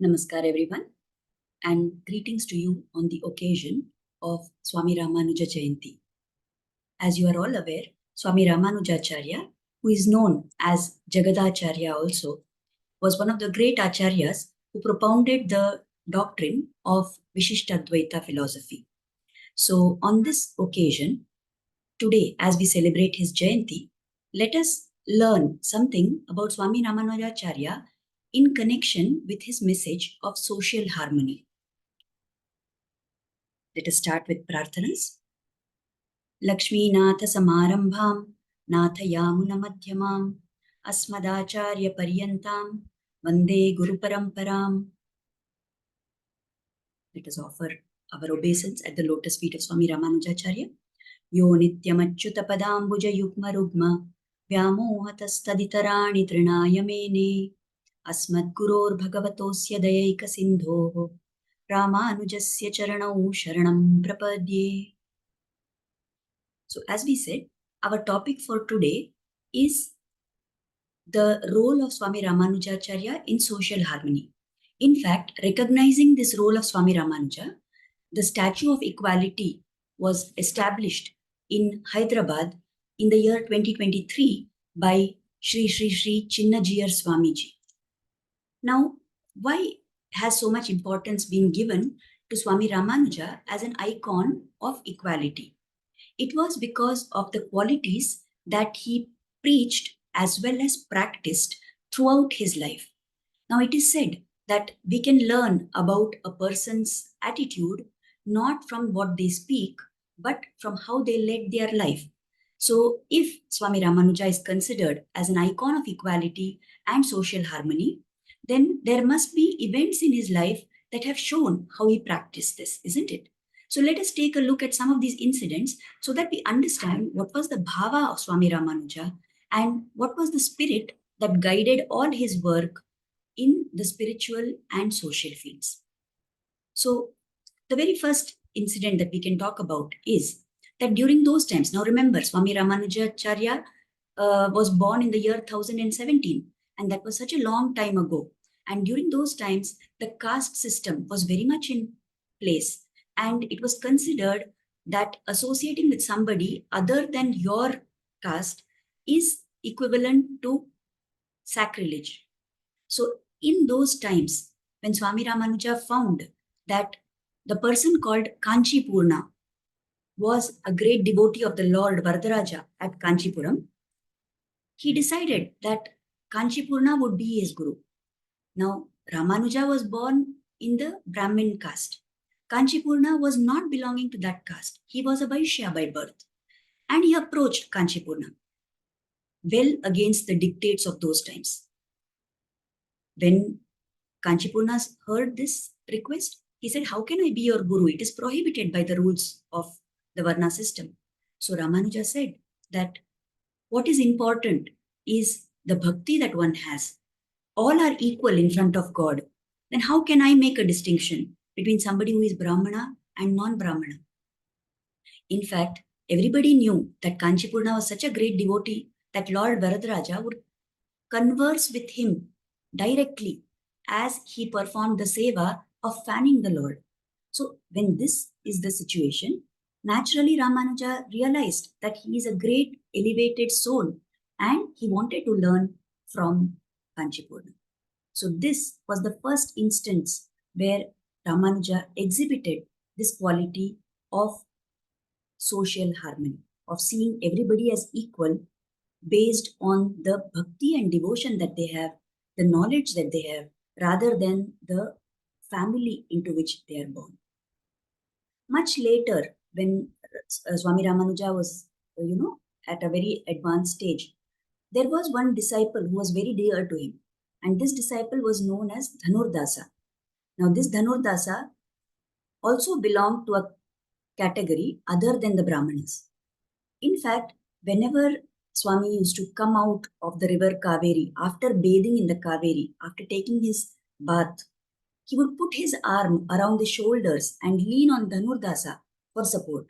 Namaskar everyone and greetings to you on the occasion of Swami Ramanuja Jayanti. As you are all aware, Swami Ramanujacharya, who is known as Jagadacharya also, was one of the great acharyas who propounded the doctrine of Vishishtadvaita philosophy. So on this occasion, today as we celebrate his Jayanti, let us learn something about Swami Ramanujacharya in connection with his message of social harmony. Let us start with prarthanas. Lakshmi Natha Samarambham Natha Yamuna Madhyamam Asmadacharya Paryantam Vande Guru Paramparam. Let us offer our obeisance at the lotus feet of Swami Ramanujacharya. Yo Nityamachyuta Padambuja Yukma Rugma Vyamohatastaditarani Trinaya Mene Asmad Guror Bhagavatosya Dayaika Sindho Ramanujasya Charanau Sharanam Prapadye. So as we said, our topic for today is the role of Swami Ramanujacharya in social harmony. In fact, recognizing this role of Swami Ramanuja, the Statue of Equality was established in Hyderabad in the year 2023 by Sri Chinnajiyar Swamiji. Now, why has so much importance been given to Swami Ramanuja as an icon of equality? It was because of the qualities that he preached as well as practiced throughout his life. Now, it is said that we can learn about a person's attitude not from what they speak, but from how they led their life. So, if Swami Ramanuja is considered as an icon of equality and social harmony, then there must be events in his life that have shown how he practiced this, isn't it? So let us take a look at some of these incidents so that we understand what was the bhava of Swami Ramanuja and what was the spirit that guided all his work in the spiritual and social fields. So the very first incident that we can talk about is that during those times, now remember, Swami Ramanujacharya was born in the year 1017, and that was such a long time ago. And during those times, the caste system was very much in place. And it was considered that associating with somebody other than your caste is equivalent to sacrilege. So in those times, when Swami Ramanuja found that the person called Kanchipurna was a great devotee of the Lord Varadaraja at Kanchipuram, he decided that Kanchipurna would be his guru. Now, Ramanuja was born in the Brahmin caste. Kanchipurna was not belonging to that caste. He was a Vaishya by birth. And he approached Kanchipurna, well against the dictates of those times. When Kanchipurna heard this request, he said, how can I be your guru? It is prohibited by the rules of the Varna system. So Ramanuja said that what is important is the bhakti that one has. All are equal in front of God. Then how can I make a distinction between somebody who is Brahmana and non-Brahmana? In fact, everybody knew that Kanchipurna was such a great devotee that Lord Varadaraja would converse with him directly as he performed the seva of fanning the Lord. So when this is the situation, naturally Ramanuja realized that he is a great elevated soul and he wanted to learn from Kanchipurna. So this was the first instance where Ramanuja exhibited this quality of social harmony, of seeing everybody as equal based on the bhakti and devotion that they have, the knowledge that they have, rather than the family into which they are born. Much later, when Swami Ramanuja was, at a very advanced stage, there was one disciple who was very dear to him. And this disciple was known as Dhanurdasa. Now, this Dhanurdasa also belonged to a category other than the Brahmanas. In fact, whenever Swami used to come out of the river Kaveri, after bathing in the Kaveri, after taking his bath, he would put his arm around the shoulders and lean on Dhanurdasa for support.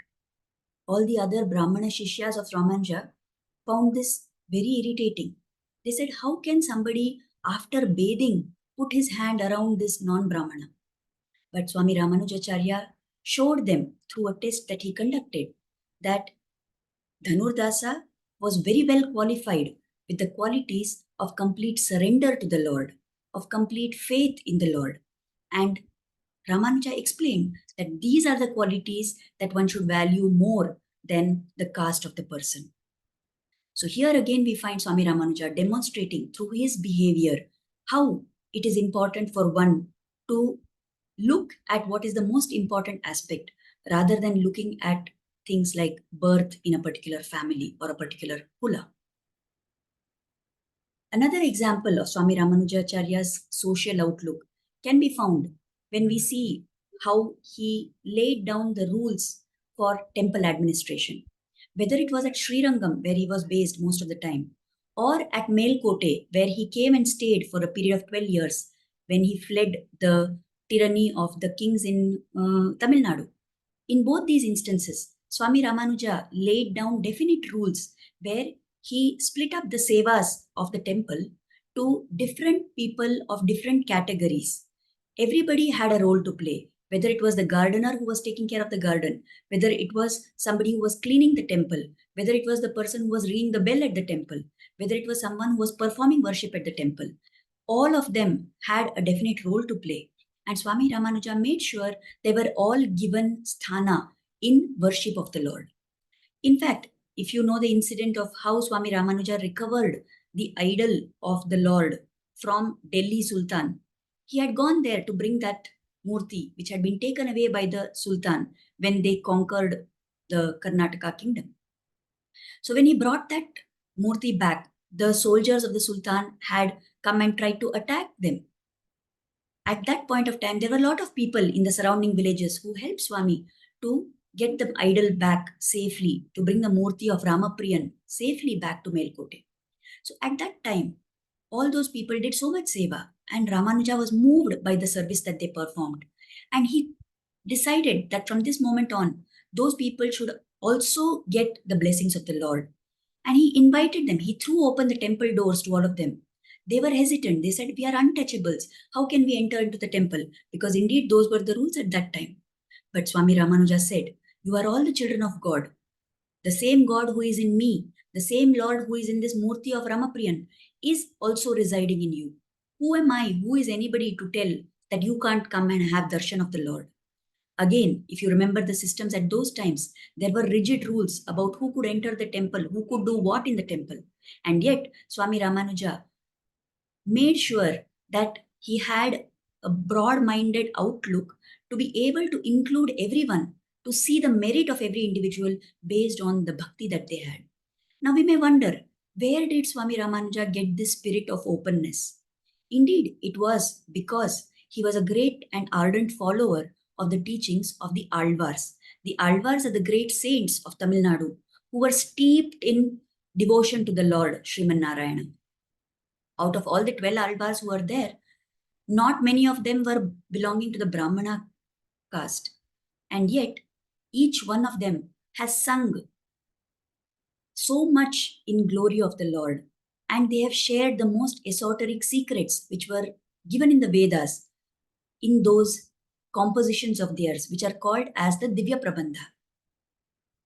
All the other Brahmana Shishyas of Ramanuja found this very irritating. They said, how can somebody, after bathing, put his hand around this non-Brahmana. But Swami Ramanujacharya showed them through a test that he conducted that Dhanurdasa was very well qualified with the qualities of complete surrender to the Lord, of complete faith in the Lord. And Ramanuja explained that these are the qualities that one should value more than the caste of the person. So here again we find Swami Ramanuja demonstrating through his behavior how it is important for one to look at what is the most important aspect rather than looking at things like birth in a particular family or a particular kula. Another example of Swami Ramanujacharya's social outlook can be found when we see how he laid down the rules for temple administration. Whether it was at Srirangam, where he was based most of the time, or at Melkote, where he came and stayed for a period of 12 years when he fled the tyranny of the kings in Tamil Nadu. In both these instances, Swami Ramanuja laid down definite rules where he split up the sevas of the temple to different people of different categories. Everybody had a role to play, whether it was the gardener who was taking care of the garden, whether it was somebody who was cleaning the temple, whether it was the person who was ringing the bell at the temple, whether it was someone who was performing worship at the temple. All of them had a definite role to play. And Swami Ramanuja made sure they were all given sthana in worship of the Lord. In fact, if you know the incident of how Swami Ramanuja recovered the idol of the Lord from Delhi Sultan, he had gone there to bring that murti, which had been taken away by the Sultan when they conquered the Karnataka kingdom. So when he brought that murti back, the soldiers of the Sultan had come and tried to attack them. At that point of time, there were a lot of people in the surrounding villages who helped Swami to get the idol back safely, to bring the murti of Ramapriyan safely back to Melkote. So at that time, all those people did so much seva, and Ramanuja was moved by the service that they performed. And he decided that from this moment on, those people should also get the blessings of the Lord. And he invited them. He threw open the temple doors to all of them. They were hesitant. They said, "We are untouchables. How can we enter into the temple?" Because indeed, those were the rules at that time. But Swami Ramanuja said, "You are all the children of God. The same God who is in me, the same Lord who is in this murti of Ramapriyan, is also residing in you. Who am I? Who is anybody to tell that you can't come and have darshan of the Lord?" Again, if you remember the systems at those times, there were rigid rules about who could enter the temple, who could do what in the temple. And yet, Swami Ramanuja made sure that he had a broad-minded outlook to be able to include everyone, to see the merit of every individual based on the bhakti that they had. Now we may wonder, where did Swami Ramanuja get this spirit of openness? Indeed, it was because he was a great and ardent follower of the teachings of the Alvars. The Alvars are the great saints of Tamil Nadu who were steeped in devotion to the Lord, Sriman Narayana. Out of all the 12 Alvars who were there, not many of them were belonging to the Brahmana caste. And yet, each one of them has sung so much in glory of the Lord. And they have shared the most esoteric secrets which were given in the Vedas in those compositions of theirs, which are called as the Divya Prabandha.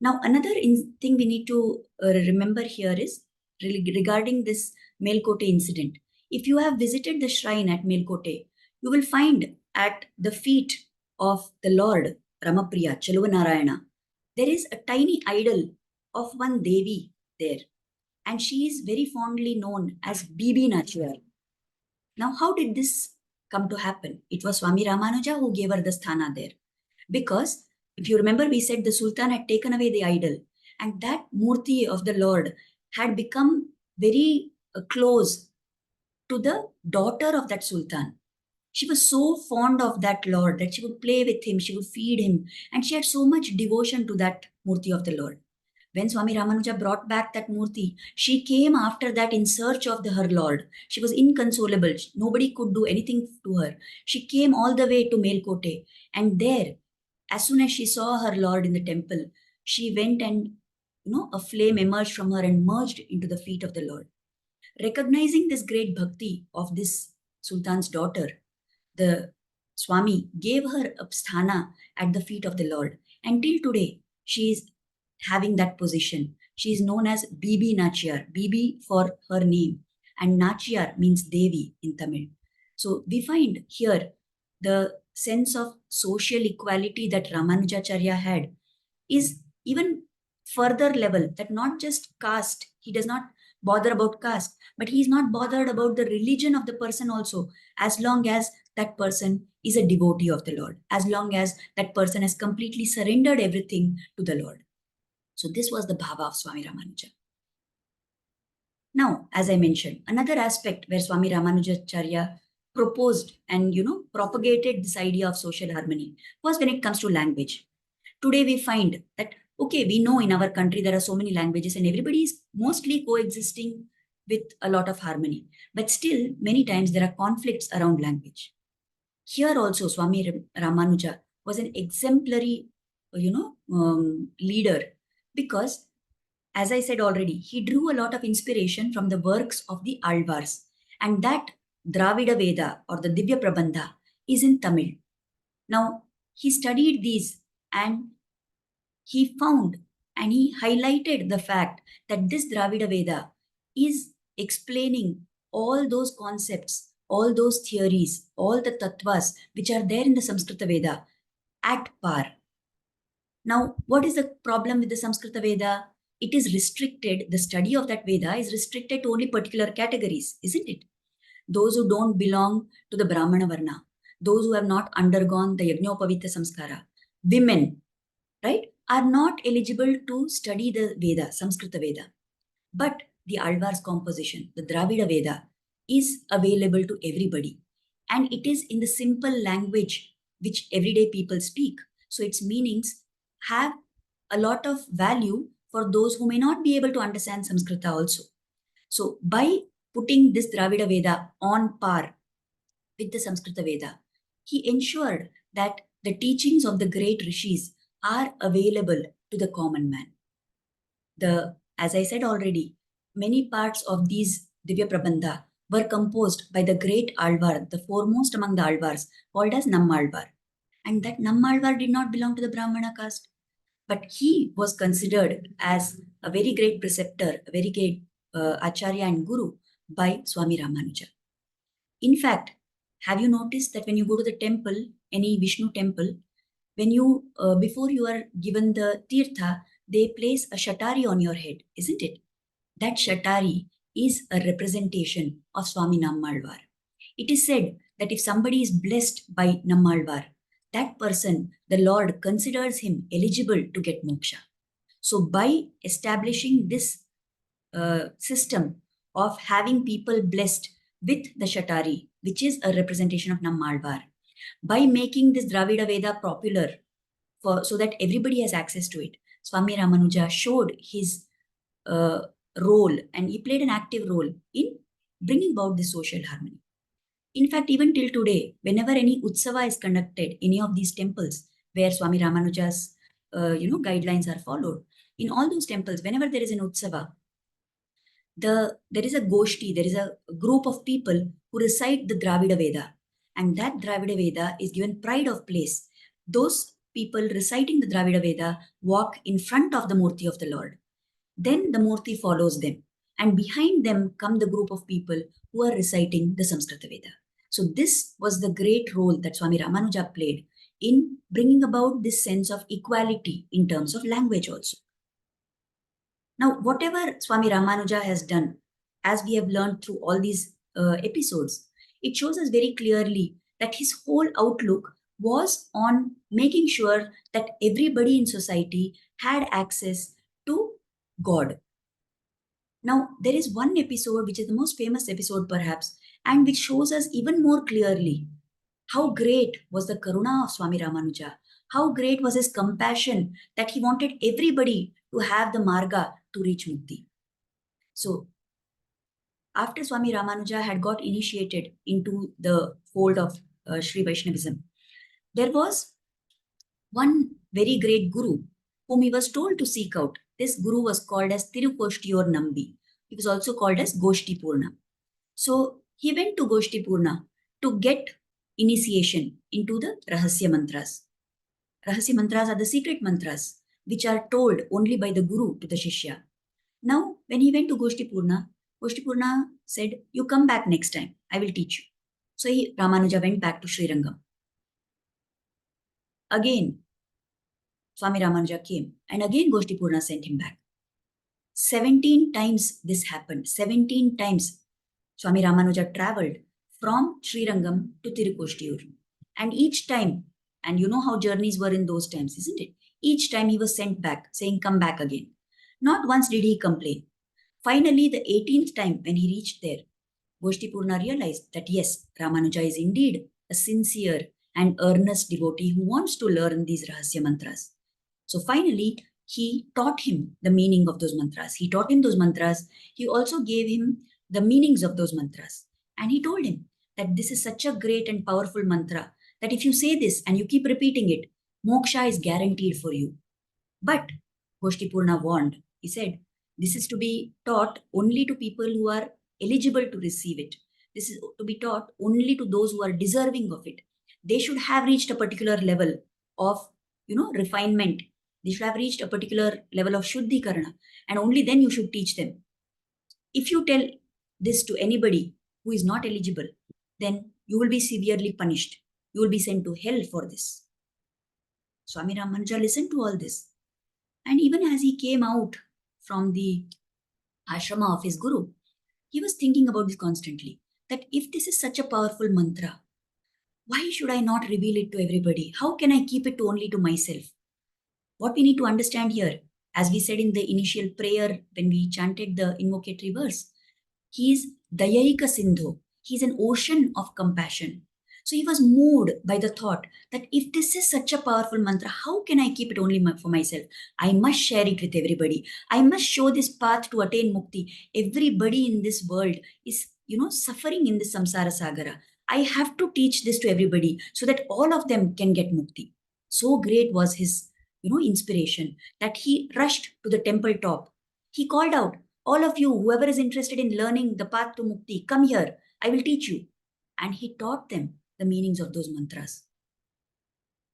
Now, another thing we need to remember here is regarding this Melkote incident. If you have visited the shrine at Melkote, you will find at the feet of the Lord Ramapriya, Chaluvanarayana, there is a tiny idol of one Devi there. And she is very fondly known as Bibi Nachiyar. Now, how did this come to happen? It was Swami Ramanuja who gave her the sthana there. Because if you remember, we said the Sultan had taken away the idol, and that murti of the Lord had become very close to the daughter of that Sultan. She was so fond of that Lord that she would play with him, she would feed him, and she had so much devotion to that murti of the Lord. When Swami Ramanuja brought back that murti, she came after that in search of her Lord. She was inconsolable. Nobody could do anything to her. She came all the way to Melkote, and there, as soon as she saw her Lord in the temple, she went and, a flame emerged from her and merged into the feet of the Lord. Recognizing this great bhakti of this Sultan's daughter, the Swami gave her a sthana at the feet of the Lord. Until today, she is having that position. She is known as Bibi Nachiyar, Bibi for her name, and Nachiyar means Devi in Tamil. So we find here the sense of social equality that Ramanujacharya had is even further level, that not just caste, he does not bother about caste, but he is not bothered about the religion of the person also, as long as that person is a devotee of the Lord, as long as that person has completely surrendered everything to the Lord. So this was the bhava of Swami Ramanuja. Now, as I mentioned, another aspect where Swami Ramanujacharya proposed and propagated this idea of social harmony was when it comes to language. Today we find that, okay, we know in our country there are so many languages and everybody is mostly coexisting with a lot of harmony. But still, many times there are conflicts around language. Here also, Swami Ramanuja was an exemplary, leader, because, as I said already, he drew a lot of inspiration from the works of the Alvars, and that Dravida Veda or the Divya Prabandha is in Tamil. Now, he studied these and he found and he highlighted the fact that this Dravida Veda is explaining all those concepts, all those theories, all the tattvas which are there in the Samskrita Veda at par. Now, what is the problem with the Samskrita Veda? It is restricted, the study of that Veda is restricted to only particular categories, isn't it? Those who don't belong to the Brahmana Varna, those who have not undergone the Yajnopavita Samskara, women, right, are not eligible to study the Veda, Samskrita Veda. But the Alvar's composition, the Dravida Veda, is available to everybody. And it is in the simple language which everyday people speak. So its meanings have a lot of value for those who may not be able to understand Samskrita also. So by putting this Dravida Veda on par with the Samskrita Veda, he ensured that the teachings of the great rishis are available to the common man. As I said already, many parts of these Divya Prabandha were composed by the great Alvar, the foremost among the Alvars, called as Nammalvar. And that Nammalvar did not belong to the Brahmana caste, but he was considered as a very great preceptor, a very great Acharya and Guru by Swami Ramanuja. In fact, have you noticed that when you go to the temple, any Vishnu temple, when you, before you are given the tirtha, they place a shatari on your head, isn't it? That shatari is a representation of Swami Nammalvar. It is said that if somebody is blessed by Nammalvar, that person, the Lord considers him eligible to get moksha. So by establishing this system of having people blessed with the shatari, which is a representation of Nammalvar, by making this Dravida Veda popular so that everybody has access to it, Swami Ramanuja showed his role, and he played an active role in bringing about this social harmony. In fact, even till today, whenever any utsava is conducted, any of these temples where Swami Ramanuja's guidelines are followed, in all those temples, whenever there is an utsava, there is a goshti, there is a group of people who recite the Dravida Veda, and that Dravida Veda is given pride of place. Those people reciting the Dravida Veda walk in front of the Murti of the Lord. Then the Murti follows them, and behind them come the group of people who are reciting the Samskrita Veda. So this was the great role that Swami Ramanuja played in bringing about this sense of equality in terms of language also. Now, whatever Swami Ramanuja has done, as we have learned through all these episodes, it shows us very clearly that his whole outlook was on making sure that everybody in society had access to God. Now, there is one episode which is the most famous episode perhaps, and which shows us even more clearly how great was the karuna of Swami Ramanuja, how great was his compassion that he wanted everybody to have the marga to reach mukti. So, after Swami Ramanuja had got initiated into the fold of Sri Vaishnavism, there was one very great guru whom he was told to seek out. This guru was called as Tirukoshtiyur Nambi. He was also called as Goshti Purna. So he went to Goshti Purna to get initiation into the Rahasya mantras. Rahasya mantras are the secret mantras which are told only by the Guru to the Shishya. Now, when he went to Goshti said, "You come back next time, I will teach you." So Ramanuja went back to Srirangam. Again, Swami Ramanuja came, and again Goshti sent him back. 17 times this happened. 17 times Swami Ramanuja traveled from Srirangam to Tirukoshtiur. And each time, and you know how journeys were in those times, isn't it? Each time he was sent back, saying, "Come back again." Not once did he complain. Finally, the 18th time when he reached there, Goshti realized that yes, Ramanuja is indeed a sincere and earnest devotee who wants to learn these Rahasya mantras. So finally, he taught him the meaning of those mantras. He taught him those mantras. He also gave him the meanings of those mantras. And he told him that this is such a great and powerful mantra that if you say this and you keep repeating it, moksha is guaranteed for you. But Goshti warned. He said, this is to be taught only to people who are eligible to receive it. This is to be taught only to those who are deserving of it. They should have reached a particular level of, refinement. They should have reached a particular level of Shuddhikarana, and only then you should teach them. If you tell this to anybody who is not eligible, then you will be severely punished. You will be sent to hell for this. Swami Ramanuja listened to all this. And even as he came out from the ashrama of his guru, he was thinking about this constantly, that if this is such a powerful mantra, why should I not reveal it to everybody? How can I keep it only to myself? What we need to understand here, as we said in the initial prayer when we chanted the invocatory verse, he is Dayaika Sindhu. He is an ocean of compassion. So he was moved by the thought that if this is such a powerful mantra, how can I keep it only for myself? I must share it with everybody. I must show this path to attain mukti. Everybody in this world is, suffering in this samsara sagara. I have to teach this to everybody so that all of them can get mukti. So great was his, inspiration that he rushed to the temple top. He called out, "All of you, whoever is interested in learning the path to mukti, come here. I will teach you." And he taught them the meanings of those mantras.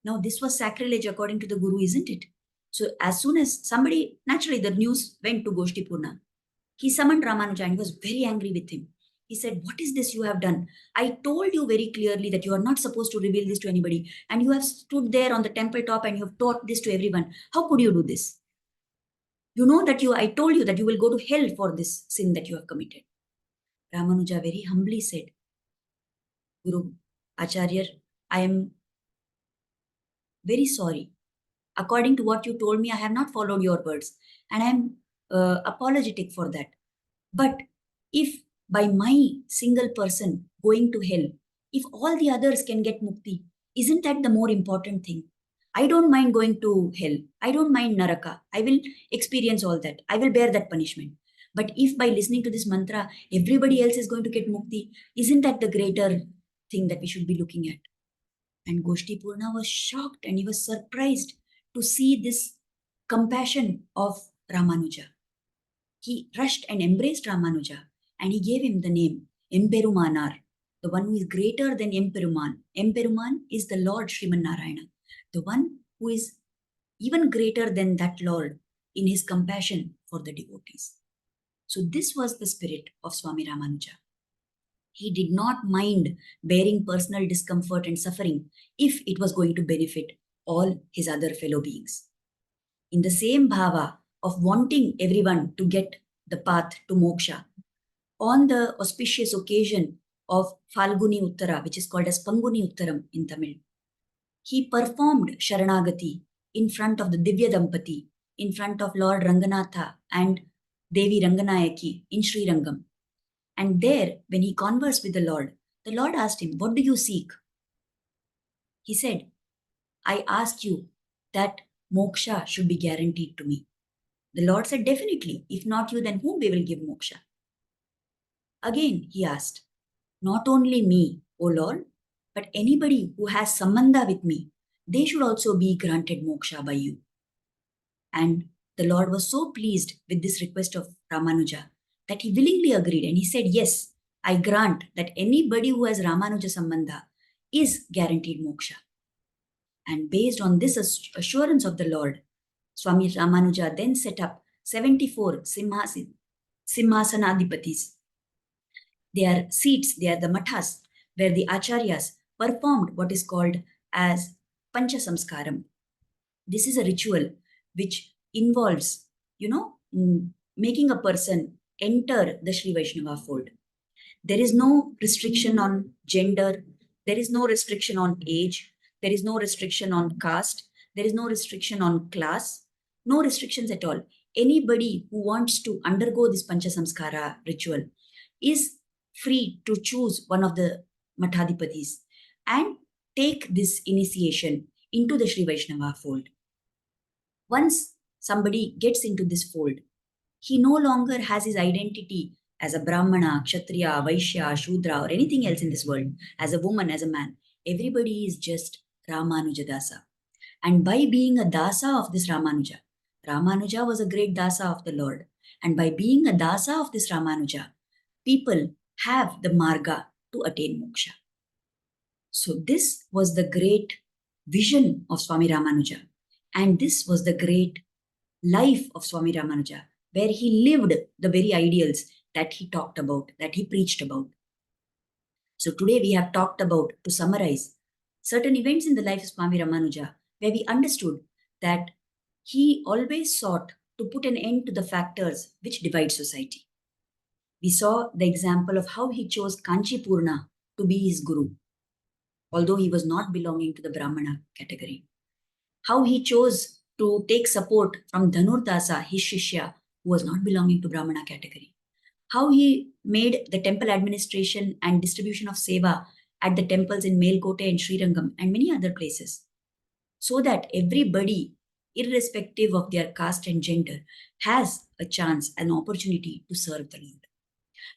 Now, this was sacrilege according to the Guru, isn't it? So, as soon as somebody, naturally, the news went to Goshti he summoned Ramanuja and he was very angry with him. He said, "What is this you have done? I told you very clearly that you are not supposed to reveal this to anybody. And you have stood there on the temple top and you have taught this to everyone. How could you do this? You know that I told you that you will go to hell for this sin that you have committed." Ramanuja very humbly said, "Guru, Acharya, I am very sorry. According to what you told me, I have not followed your words. And I am apologetic for that. But if by my single person going to hell, if all the others can get mukti, isn't that the more important thing? I don't mind going to hell. I don't mind naraka. I will experience all that. I will bear that punishment. But if by listening to this mantra, everybody else is going to get mukti, isn't that the greater thing that we should be looking at?" And Goshti was shocked and he was surprised to see this compassion of Ramanuja. He rushed and embraced Ramanuja and he gave him the name Emperumanar, the one who is greater than Emperuman. Emperuman is the Lord Sriman Narayana, the one who is even greater than that Lord in his compassion for the devotees. So this was the spirit of Swami Ramanuja. He did not mind bearing personal discomfort and suffering if it was going to benefit all his other fellow beings. In the same bhava of wanting everyone to get the path to moksha, on the auspicious occasion of Falguni Uttara, which is called as Panguni Uttaram in Tamil, he performed Sharanagati in front of the Divya Dampati, in front of Lord Ranganatha and Devi Ranganayaki in Sri Rangam. And there, when he conversed with the Lord asked him, "What do you seek?" He said, "I ask you that moksha should be guaranteed to me." The Lord said, "Definitely. If not you, then whom we will give moksha?" Again, he asked, "Not only me, O Lord, but anybody who has sambandha with me, they should also be granted moksha by you." And the Lord was so pleased with this request of Ramanuja that he willingly agreed and he said, "Yes, I grant that anybody who has Ramanuja Sambandha is guaranteed moksha. And based on this assurance of the Lord, Swami Ramanuja then set up 74 Simhasanadipatis. They are seats, they are the mathas, where the acharyas performed what is called as Pancha Samskaram. This is a ritual which involves, making a person enter the Sri Vaishnava fold. There is no restriction on gender. There is no restriction on age. There is no restriction on caste. There is no restriction on class. No restrictions at all. Anybody who wants to undergo this Pancha Samskara ritual is free to choose one of the Mathadipatis and take this initiation into the Sri Vaishnava fold. Once somebody gets into this fold, he no longer has his identity as a Brahmana, Kshatriya, Vaishya, Shudra, or anything else in this world, as a woman, as a man. Everybody is just Ramanuja Dasa. And by being a Dasa of this Ramanuja, Ramanuja was a great Dasa of the Lord. And by being a Dasa of this Ramanuja, people have the Marga to attain moksha. So this was the great vision of Swami Ramanuja. And this was the great life of Swami Ramanuja, where he lived the very ideals that he talked about, that he preached about. So today we have talked about, to summarize, certain events in the life of Swami Ramanuja, where we understood that he always sought to put an end to the factors which divide society. We saw the example of how he chose Kanchipurna to be his guru, although he was not belonging to the Brahmana category. How he chose to take support from Dhanurdasa, his Shishya, who was not belonging to Brahmana category. How he made the temple administration and distribution of seva at the temples in Melkote and Srirangam and many other places, so that everybody, irrespective of their caste and gender, has a chance, an opportunity to serve the Lord.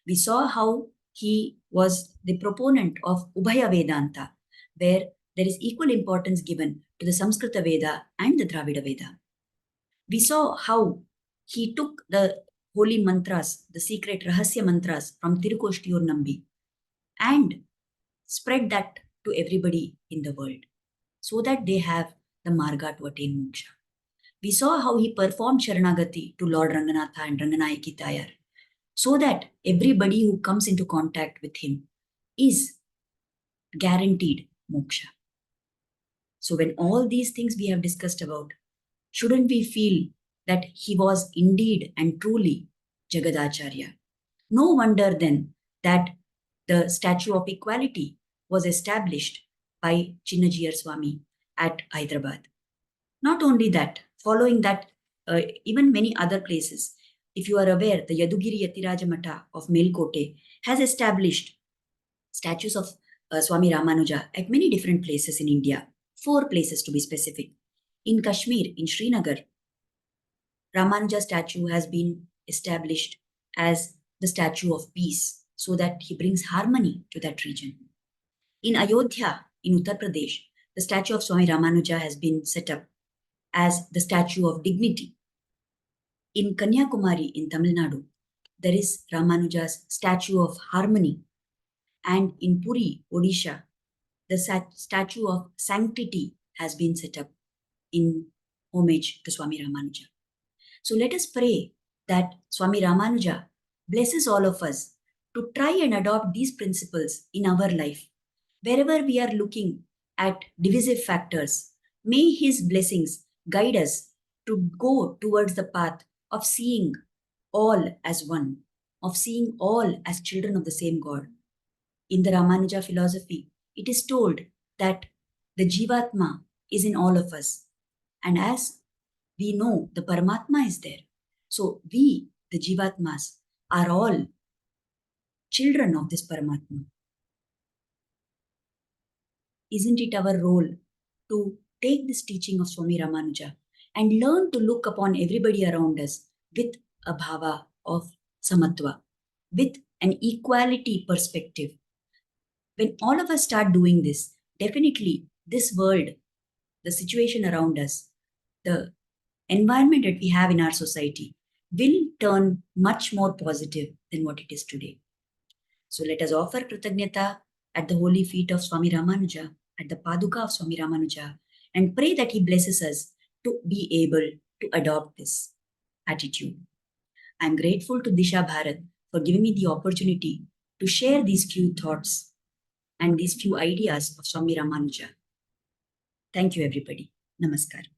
We saw how he was the proponent of Ubhaya Vedanta, where there is equal importance given to the Samskrita Veda and the Dravida Veda. We saw how he took the holy mantras, the secret Rahasya mantras from Tirukoshtiur Nambi, and spread that to everybody in the world, so that they have the marga to attain moksha. We saw how he performed Sharanagati to Lord Ranganatha and Ranganayaki Tayar, so that everybody who comes into contact with him is guaranteed moksha. So when all these things we have discussed about, shouldn't we feel that he was indeed and truly Jagadacharya? No wonder then that the statue of equality was established by Chinnajiyar Swami at Hyderabad. Not only that, following that, even many other places, if you are aware, the Yadugiri Yatiraja Matha of Melkote has established statues of Swami Ramanuja at many different places in India, 4 places to be specific. In Kashmir, in Srinagar, Ramanuja statue has been established as the statue of peace, so that he brings harmony to that region. In Ayodhya, in Uttar Pradesh, the statue of Swami Ramanuja has been set up as the statue of dignity. In Kanyakumari, in Tamil Nadu, there is Ramanuja's statue of harmony. And in Puri, Odisha, the statue of sanctity has been set up in homage to Swami Ramanuja. So let us pray that Swami Ramanuja blesses all of us to try and adopt these principles in our life. Wherever we are looking at divisive factors, may his blessings guide us to go towards the path of seeing all as one, of seeing all as children of the same God. In the Ramanuja philosophy, it is told that the Jivatma is in all of us. And as we know, the Paramatma is there. So we, the Jivatmas, are all children of this Paramatma. Isn't it our role to take this teaching of Swami Ramanuja and learn to look upon everybody around us with a bhava of samatva, with an equality perspective? When all of us start doing this, definitely this world, the situation around us, the environment that we have in our society will turn much more positive than what it is today. So let us offer Kritagnyata at the holy feet of Swami Ramanuja, at the Paduka of Swami Ramanuja, and pray that he blesses us to be able to adopt this attitude. I am grateful to Disha Bharat for giving me the opportunity to share these few thoughts and these few ideas of Swami Ramanuja. Thank you, everybody. Namaskar.